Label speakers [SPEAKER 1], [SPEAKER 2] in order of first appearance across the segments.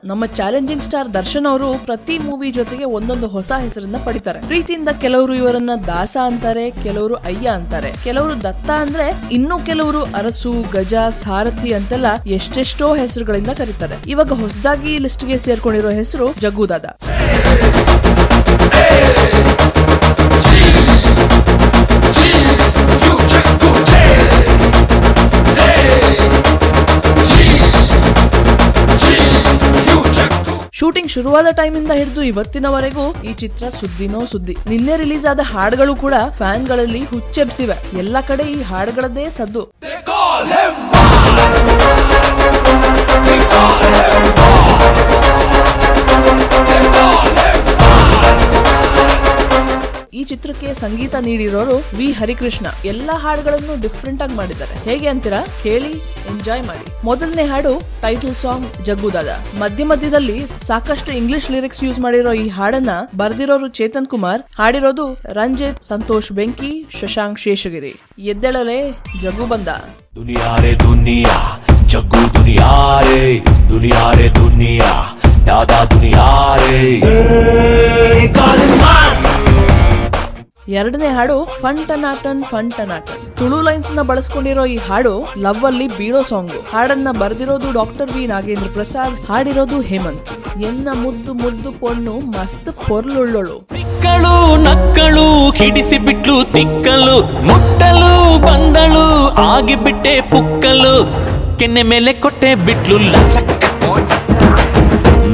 [SPEAKER 1] ನಮ್ಮ challenging star Darshan ಅವರು ಪ್ರತಿ ಮೂವಿ ಜೊತೆಗೆ ಒಂದೊಂದು ಹೊಸ ಹೆಸರನ್ನ ಪಡಿತಾರೆ. ಪ್ರೀತಿಯಿಂದ ಕೆಲವರು ಇವರನ್ನ ದಾಸ ಅಂತಾರೆ, ಕೆಲವರು ಅಯ್ಯ ಅಂತಾರೆ, ಕೆಲವರು ದತ್ತ ಅಂದ್ರೆ, ಇನ್ನು ಕೆಲವರು ಅರಸು, ಗಜ, ಸಾರಥಿ ಅಂತೆಲ್ಲ ಎಷ್ಟೆಷ್ಟೋ ಹೆಸರುಗಳಿಂದ ಕರೀತಾರೆ. ಇವಾಗ ಹೊಸದಾಗಿ ಲಿಸ್ಟ್ ಗೆ ಸೇರ್ಕೊಂಡಿರೋ ಹೆಸರು ಜಗ್ಗು ದಾದಾ. ಶೂಟಿಂಗ್ ಶುರುವಾದ ಟೈಮಿಂದ ಹಿಡಿದು ಇವತ್ತಿನವರೆಗೂ ಈ ಚಿತ್ರ ಸುದ್ದಿನೋ ಸುದ್ದಿ. ನಿನ್ನೆ ರಿಲೀಸ್ ಆದ ಹಾಡುಗಳು ಕೂಡ ಫ್ಯಾನ್ ಗಳಲ್ಲಿ ಹುಚ್ಚೆಬ್ಸಿವೆ. ಎಲ್ಲ ಕಡೆ ಈ ಹಾಡುಗಳದ್ದೇ ಸದ್ದು. ಈ ಚಿತ್ರಕ್ಕೆ ಸಂಗೀತ ನೀಡಿರೋರು ವಿ ಹರಿಕೃಷ್ಣ. ಎಲ್ಲಾ ಹಾಡುಗಳನ್ನು ಡಿಫ್ರೆಂಟ್ ಆಗಿ ಮಾಡಿದ್ದಾರೆ. ಹೇಗೆ ಅಂತೀರಾ? ಕೇಳಿ, ಎಂಜಾಯ್ ಮಾಡಿ. ಮೊದಲನೇ ಹಾಡು ಟೈಟಲ್ ಸಾಂಗ್ ಜಗ್ಗು ದಾದಾ. ಮಧ್ಯ ಮಧ್ಯದಲ್ಲಿ ಸಾಕಷ್ಟು ಇಂಗ್ಲಿಷ್ ಲಿರಿಕ್ಸ್ ಯೂಸ್ ಮಾಡಿರೋ ಈ ಹಾಡನ್ನ ಬರ್ದಿರೋರು ಚೇತನ್ ಕುಮಾರ್, ಹಾಡಿರೋದು ರಂಜಿತ್, ಸಂತೋಷ್ ಬೆಂಕಿ, ಶಶಾಂಕ್ ಶೇಷಗಿರಿ. ಎದ್ದೇಳಲೇ ಜಗ್ಗು ಬಂದ.
[SPEAKER 2] ದುನಿಯಾ ರೇ ದುನಿಯಾ, ಜಗ್ಗು ದುನಿಯಾ ರೇ, ದುನಿಯಾ ರೇ ದುನಿಯಾ, ದಾದಾ ದುನಿಯಾ ರೇ.
[SPEAKER 1] ಎರಡನೇ ಹಾಡು ಫನ್ ಟನಾಟನ್ ಫನ್ ಟನಾಟನ್. ತುಳು ಲೈನ್ಸ್ ನ ಬಳಸ್ಕೊಂಡಿರೋ ಈ ಹಾಡು ಲವ್ ಅಲ್ಲಿ ಬೀಳೋ ಸಾಂಗ್. ಹಾಡನ್ನ ಬರ್ದಿರೋದು ಡಾಕ್ಟರ್ ವಿ ನಾಗೇಂದ್ರ ಪ್ರಸಾದ್, ಹಾಡಿರೋದು ಹೇಮಂತ್. ಎನ್ನ ಮುದ್ದು ಮುದ್ದು ಪೊಣ್ಣು ಮಸ್ತ್ ಪೊರ್ಲುಳ್ಳೋಳು.
[SPEAKER 3] ತಿಕ್ಕಳು ನಕ್ಕಳು ಹಿಡಿಸಿ ಬಿಟ್ಲು ತಿಕ್ಕಲು, ಮುಟ್ಟಲು ಬಂದಳು ಆಗಿ ಬಿಟ್ಟೆ ಪುಕ್ಕಲು, ಕೆನ್ನೆ ಮೇಲೆ ಕೊಟ್ಟೆ ಬಿಟ್ಲು ಲಚಕ್,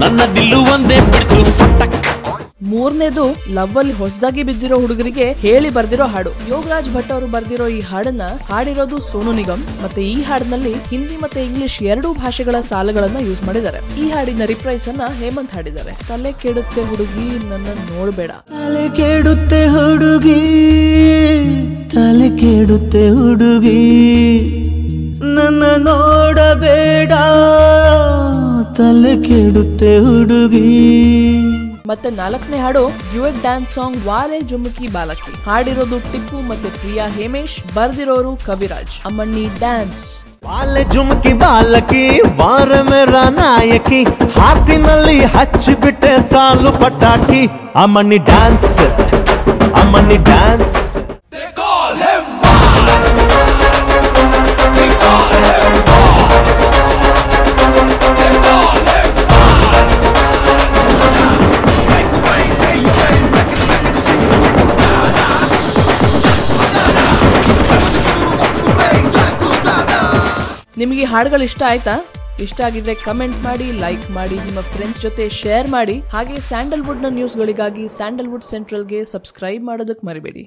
[SPEAKER 3] ನನ್ನ ದಿಲ್ಲು ಒಂದೇ ಬಿಡ್ತು ಫಟಕ್.
[SPEAKER 1] ಮೂರನೇದು ಲವ್ ಅಲ್ಲಿ ಹೊಸದಾಗಿ ಬಿದ್ದಿರೋ ಹುಡುಗರಿಗೆ ಹೇಳಿ ಬರ್ದಿರೋ ಹಾಡು. ಯೋಗರಾಜ್ ಭಟ್ ಅವರು ಬರ್ದಿರೋ ಈ ಹಾಡನ್ನ ಹಾಡಿರೋದು ಸೋನು ನಿಗಮ್. ಮತ್ತೆ ಈ ಹಾಡಿನಲ್ಲಿ ಹಿಂದಿ ಮತ್ತೆ ಇಂಗ್ಲಿಷ್ ಎರಡೂ ಭಾಷೆಗಳ ಸಾಲುಗಳನ್ನ ಯೂಸ್ ಮಾಡಿದ್ದಾರೆ. ಈ ಹಾಡಿನ ರಿಪ್ರೈಸ್ ಅನ್ನ ಹೇಮಂತ್ ಹಾಡಿದ್ದಾರೆ. ತಲೆ ಕೆಡುತ್ತೆ ಹುಡುಗಿ ನನ್ನ ನೋಡ್ಬೇಡ,
[SPEAKER 4] ತಲೆ ಕೆಡುತ್ತೆ ಹುಡುಗಿ, ತಲೆ ಕೆಡುತ್ತೆ ಹುಡುಗಿ ನನ್ನ ನೋಡಬೇಡ, ತಲೆ ಕೆಡುತ್ತೆ ಹುಡುಗಿ.
[SPEAKER 1] ಮತ್ತೆ ನಾಲ್ಕನೇ ಹಾಡು ಡ್ಯುಯೆಟ್ ಡ್ಯಾನ್ಸ್ ಸಾಂಗ್ ವಾಲೆ ಜುಮುಕಿ ಬಾಲಕಿ. ಹಾಡಿರೋದು ಟಿಪ್ಪು ಮತ್ತೆ ಪ್ರಿಯಾ ಹೇಮೇಶ್, ಬರ್ದಿರೋರು ಕವಿರಾಜ್. ಅಮ್ಮಣ್ಣಿ ಡ್ಯಾನ್ಸ್.
[SPEAKER 4] ವಾಲೆ ಜುಮುಕಿ ಬಾಲಕಿ ವಾರ ಮೇರ ನಾಯಕಿ, ಹಾತಿನಲ್ಲಿ ಹಚ್ಚಿಬಿಟ್ಟೆ ಸಾಲು ಪಟಾಕಿ. ಅಮ್ಮಣ್ಣಿ ಡ್ಯಾನ್ಸ್, ಅಮ್ಮಣ್ಣಿ ಡ್ಯಾನ್ಸ್.
[SPEAKER 1] ನಿಮಗೆ ಹಾಡುಗಳು ಇಷ್ಟ ಆಯ್ತಾ? ಇಷ್ಟ ಆಗಿದ್ರೆ ಕಮೆಂಟ್ ಮಾಡಿ, ಲೈಕ್ ಮಾಡಿ, ನಿಮ್ಮ ಫ್ರೆಂಡ್ಸ್ ಜೊತೆ ಶೇರ್ ಮಾಡಿ. ಹಾಗೆ ಸ್ಯಾಂಡಲ್ವುಡ್ ನ ನ್ಯೂಸ್ಗಳಿಗಾಗಿ ಸ್ಯಾಂಡಲ್ವುಡ್ ಸೆಂಟ್ರಲ್ಗೆ ಸಬ್ಸ್ಕ್ರೈಬ್ ಮಾಡೋದಕ್ಕೆ ಮರಿಬೇಡಿ.